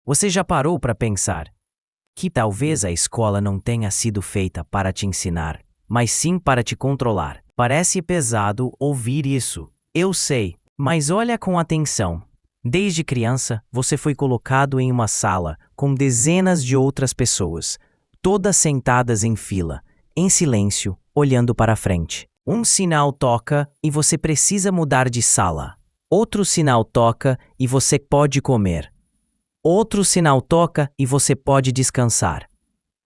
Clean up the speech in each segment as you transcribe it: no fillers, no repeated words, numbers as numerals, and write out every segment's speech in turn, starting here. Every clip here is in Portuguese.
Você já parou para pensar que talvez a escola não tenha sido feita para te ensinar, mas sim para te controlar? Parece pesado ouvir isso, eu sei, mas olha com atenção. Desde criança, você foi colocado em uma sala com dezenas de outras pessoas, todas sentadas em fila, em silêncio, olhando para frente. Um sinal toca e você precisa mudar de sala. Outro sinal toca e você pode comer. Outro sinal toca e você pode descansar.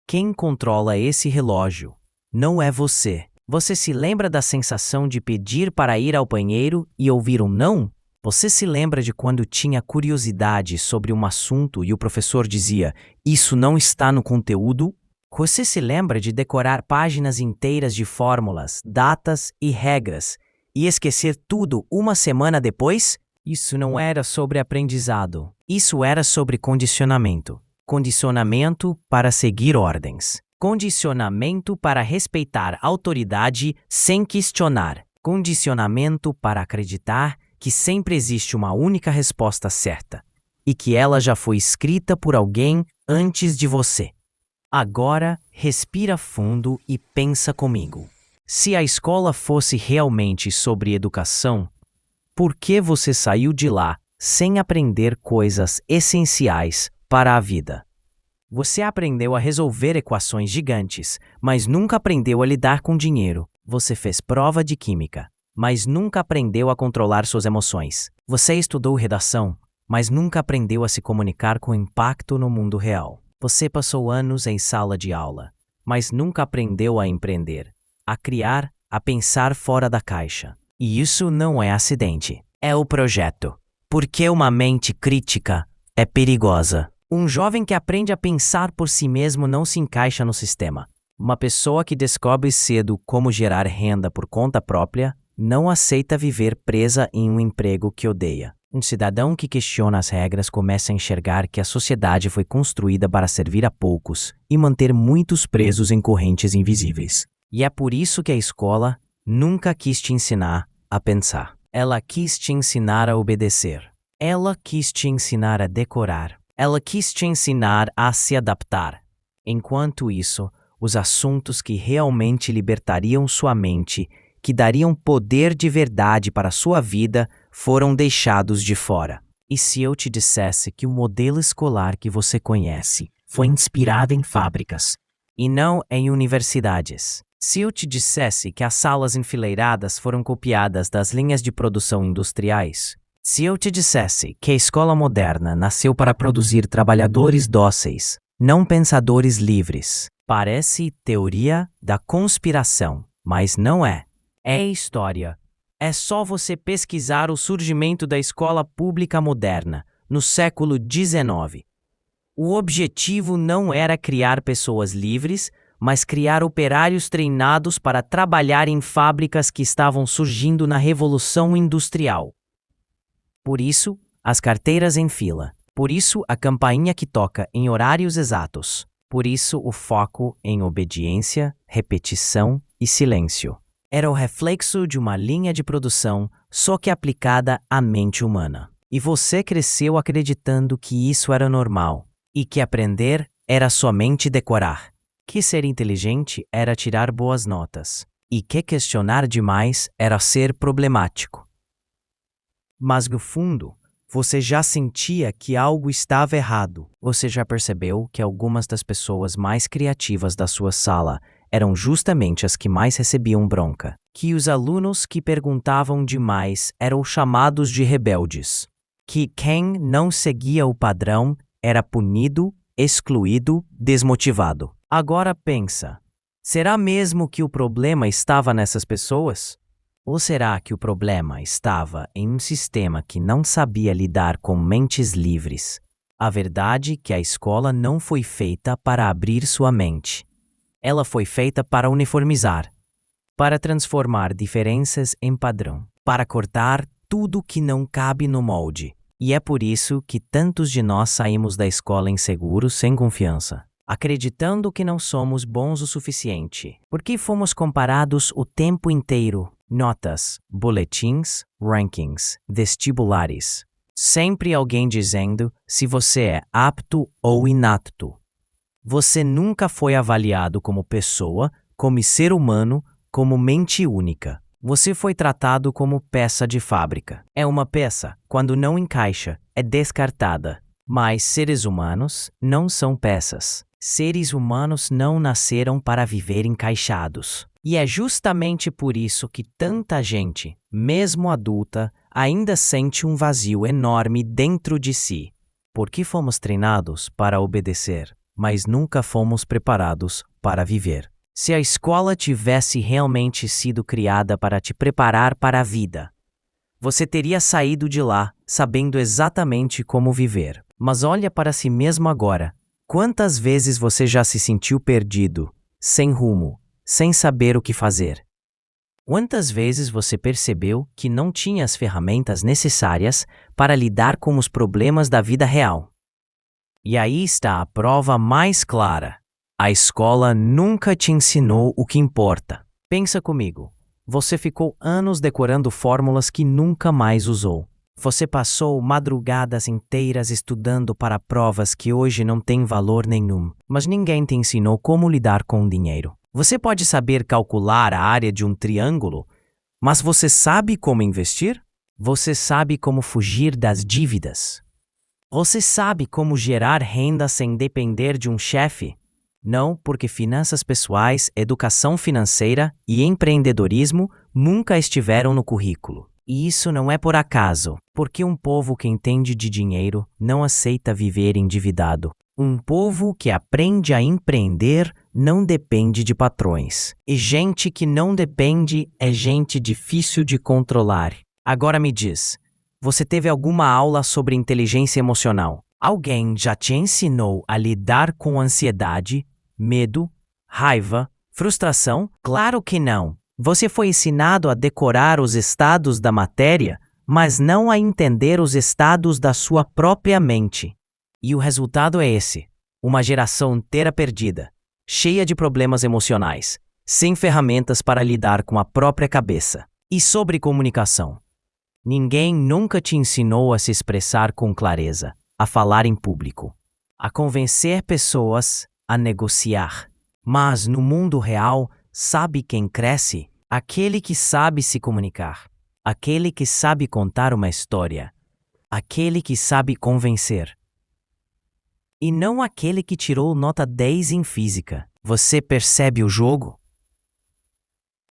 Quem controla esse relógio não é você. Você se lembra da sensação de pedir para ir ao banheiro e ouvir um não? Você se lembra de quando tinha curiosidade sobre um assunto e o professor dizia: "Isso não está no conteúdo"? Você se lembra de decorar páginas inteiras de fórmulas, datas e regras e esquecer tudo uma semana depois? Isso não era sobre aprendizado. Isso era sobre condicionamento. Condicionamento para seguir ordens. Condicionamento para respeitar autoridade sem questionar. Condicionamento para acreditar que sempre existe uma única resposta certa e que ela já foi escrita por alguém antes de você. Agora, respira fundo e pensa comigo. Se a escola fosse realmente sobre educação, por que você saiu de lá sem aprender coisas essenciais para a vida? Você aprendeu a resolver equações gigantes, mas nunca aprendeu a lidar com dinheiro. Você fez prova de química, mas nunca aprendeu a controlar suas emoções. Você estudou redação, mas nunca aprendeu a se comunicar com impacto no mundo real. Você passou anos em sala de aula, mas nunca aprendeu a empreender, a criar, a pensar fora da caixa. E isso não é acidente, é o projeto. Porque uma mente crítica é perigosa. Um jovem que aprende a pensar por si mesmo não se encaixa no sistema. Uma pessoa que descobre cedo como gerar renda por conta própria não aceita viver presa em um emprego que odeia. Um cidadão que questiona as regras começa a enxergar que a sociedade foi construída para servir a poucos e manter muitos presos em correntes invisíveis. E é por isso que a escola nunca quis te ensinar a pensar. Ela quis te ensinar a obedecer. Ela quis te ensinar a decorar. Ela quis te ensinar a se adaptar. Enquanto isso, os assuntos que realmente libertariam sua mente, que dariam poder de verdade para sua vida, foram deixados de fora. E se eu te dissesse que o modelo escolar que você conhece foi inspirado em fábricas e não em universidades? Se eu te dissesse que as salas enfileiradas foram copiadas das linhas de produção industriais? Se eu te dissesse que a escola moderna nasceu para produzir trabalhadores dóceis, não pensadores livres? Parece teoria da conspiração, mas não é. É história. É só você pesquisar o surgimento da escola pública moderna, no século XIX. O objetivo não era criar pessoas livres, mas criar operários treinados para trabalhar em fábricas que estavam surgindo na Revolução Industrial. Por isso, as carteiras em fila. Por isso, a campainha que toca em horários exatos. Por isso, o foco em obediência, repetição e silêncio. Era o reflexo de uma linha de produção, só que aplicada à mente humana. E você cresceu acreditando que isso era normal, e que aprender era somente decorar, que ser inteligente era tirar boas notas, e que questionar demais era ser problemático. Mas no fundo, você já sentia que algo estava errado. Você já percebeu que algumas das pessoas mais criativas da sua sala eram justamente as que mais recebiam bronca. Que os alunos que perguntavam demais eram chamados de rebeldes. Que quem não seguia o padrão era punido, excluído, desmotivado. Agora pensa, será mesmo que o problema estava nessas pessoas? Ou será que o problema estava em um sistema que não sabia lidar com mentes livres? A verdade é que a escola não foi feita para abrir sua mente. Ela foi feita para uniformizar, para transformar diferenças em padrão, para cortar tudo que não cabe no molde. E é por isso que tantos de nós saímos da escola inseguros, sem confiança, acreditando que não somos bons o suficiente, porque fomos comparados o tempo inteiro. Notas, boletins, rankings, vestibulares. Sempre alguém dizendo se você é apto ou inapto. Você nunca foi avaliado como pessoa, como ser humano, como mente única. Você foi tratado como peça de fábrica. É uma peça, quando não encaixa, é descartada. Mas seres humanos não são peças. Seres humanos não nasceram para viver encaixados. E é justamente por isso que tanta gente, mesmo adulta, ainda sente um vazio enorme dentro de si. Porque fomos treinados para obedecer, mas nunca fomos preparados para viver. Se a escola tivesse realmente sido criada para te preparar para a vida, você teria saído de lá sabendo exatamente como viver. Mas olha para si mesmo agora. Quantas vezes você já se sentiu perdido, sem rumo, sem saber o que fazer? Quantas vezes você percebeu que não tinha as ferramentas necessárias para lidar com os problemas da vida real? E aí está a prova mais clara. A escola nunca te ensinou o que importa. Pensa comigo. Você ficou anos decorando fórmulas que nunca mais usou. Você passou madrugadas inteiras estudando para provas que hoje não têm valor nenhum, mas ninguém te ensinou como lidar com o dinheiro. Você pode saber calcular a área de um triângulo, mas você sabe como investir? Você sabe como fugir das dívidas? Você sabe como gerar renda sem depender de um chefe? Não, porque finanças pessoais, educação financeira e empreendedorismo nunca estiveram no currículo. E isso não é por acaso, porque um povo que entende de dinheiro não aceita viver endividado. Um povo que aprende a empreender não depende de patrões. E gente que não depende é gente difícil de controlar. Agora me diz, você teve alguma aula sobre inteligência emocional? Alguém já te ensinou a lidar com ansiedade, medo, raiva, frustração? Claro que não. Você foi ensinado a decorar os estados da matéria, mas não a entender os estados da sua própria mente. E o resultado é esse: uma geração inteira perdida, cheia de problemas emocionais, sem ferramentas para lidar com a própria cabeça. E sobre comunicação? Ninguém nunca te ensinou a se expressar com clareza, a falar em público, a convencer pessoas, a negociar. Mas no mundo real, sabe quem cresce? Aquele que sabe se comunicar, aquele que sabe contar uma história, aquele que sabe convencer. E não aquele que tirou nota 10 em física. Você percebe o jogo?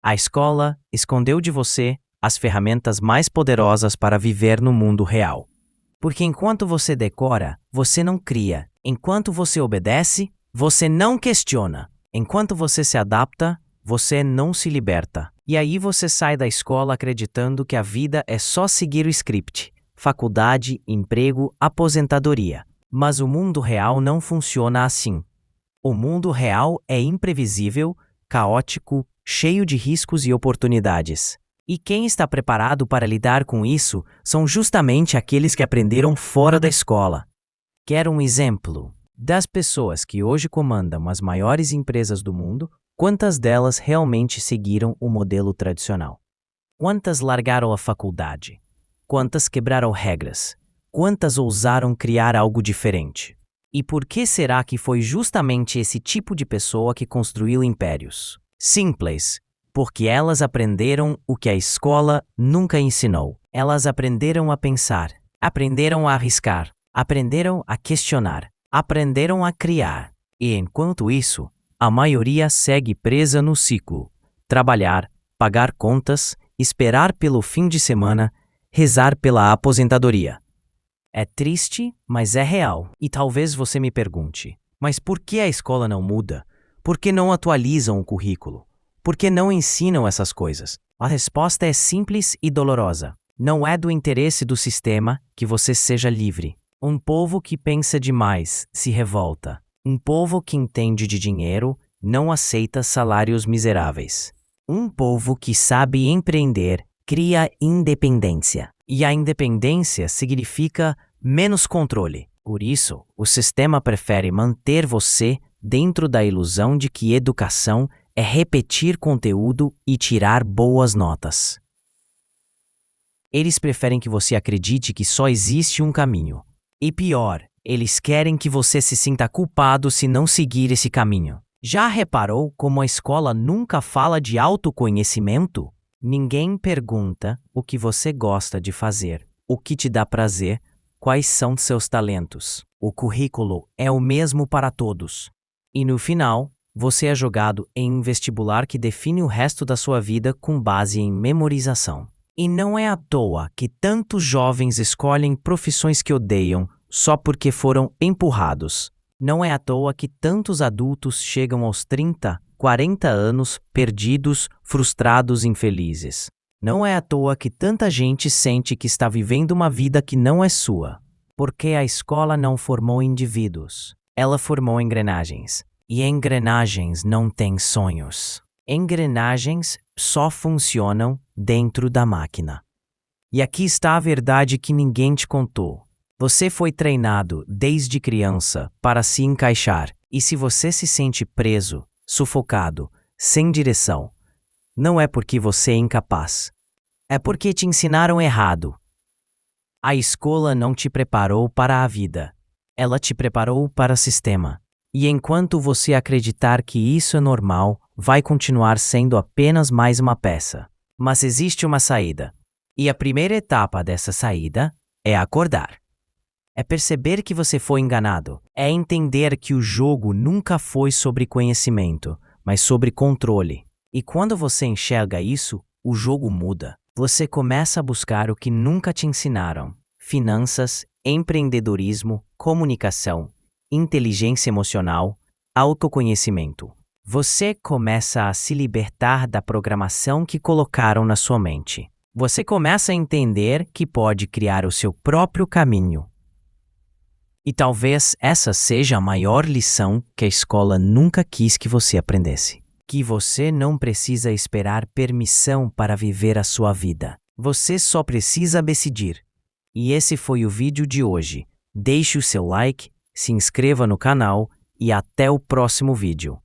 A escola escondeu de você as ferramentas mais poderosas para viver no mundo real. Porque enquanto você decora, você não cria. Enquanto você obedece, você não questiona. Enquanto você se adapta, você não se liberta. E aí você sai da escola acreditando que a vida é só seguir o script: faculdade, emprego, aposentadoria. Mas o mundo real não funciona assim. O mundo real é imprevisível, caótico, cheio de riscos e oportunidades. E quem está preparado para lidar com isso são justamente aqueles que aprenderam fora da escola. Quero um exemplo. Das pessoas que hoje comandam as maiores empresas do mundo, quantas delas realmente seguiram o modelo tradicional? Quantas largaram a faculdade? Quantas quebraram regras? Quantas ousaram criar algo diferente? E por que será que foi justamente esse tipo de pessoa que construiu impérios? Simples. Porque elas aprenderam o que a escola nunca ensinou. Elas aprenderam a pensar, aprenderam a arriscar, aprenderam a questionar, aprenderam a criar. E enquanto isso, a maioria segue presa no ciclo: trabalhar, pagar contas, esperar pelo fim de semana, rezar pela aposentadoria. É triste, mas é real. E talvez você me pergunte: mas por que a escola não muda? Por que não atualizam o currículo? Por que não ensinam essas coisas? A resposta é simples e dolorosa. Não é do interesse do sistema que você seja livre. Um povo que pensa demais se revolta. Um povo que entende de dinheiro não aceita salários miseráveis. Um povo que sabe empreender cria independência. E a independência significa menos controle. Por isso, o sistema prefere manter você dentro da ilusão de que educação é repetir conteúdo e tirar boas notas. Eles preferem que você acredite que só existe um caminho. E pior, eles querem que você se sinta culpado se não seguir esse caminho. Já reparou como a escola nunca fala de autoconhecimento? Ninguém pergunta o que você gosta de fazer, o que te dá prazer, quais são seus talentos. O currículo é o mesmo para todos. E no final, você é jogado em um vestibular que define o resto da sua vida com base em memorização. E não é à toa que tantos jovens escolhem profissões que odeiam só porque foram empurrados. Não é à toa que tantos adultos chegam aos 30, 40 anos perdidos, frustrados, infelizes. Não é à toa que tanta gente sente que está vivendo uma vida que não é sua. Porque a escola não formou indivíduos. Ela formou engrenagens. E engrenagens não têm sonhos. Engrenagens só funcionam dentro da máquina. E aqui está a verdade que ninguém te contou. Você foi treinado desde criança para se encaixar. E se você se sente preso, sufocado, sem direção, não é porque você é incapaz. É porque te ensinaram errado. A escola não te preparou para a vida. Ela te preparou para o sistema. E enquanto você acreditar que isso é normal, vai continuar sendo apenas mais uma peça. Mas existe uma saída. E a primeira etapa dessa saída é acordar. É perceber que você foi enganado. É entender que o jogo nunca foi sobre conhecimento, mas sobre controle. E quando você enxerga isso, o jogo muda. Você começa a buscar o que nunca te ensinaram: finanças, empreendedorismo, comunicação, inteligência emocional, autoconhecimento. Você começa a se libertar da programação que colocaram na sua mente. Você começa a entender que pode criar o seu próprio caminho. E talvez essa seja a maior lição que a escola nunca quis que você aprendesse. Que você não precisa esperar permissão para viver a sua vida. Você só precisa decidir. E esse foi o vídeo de hoje. Deixe o seu like, se inscreva no canal e até o próximo vídeo.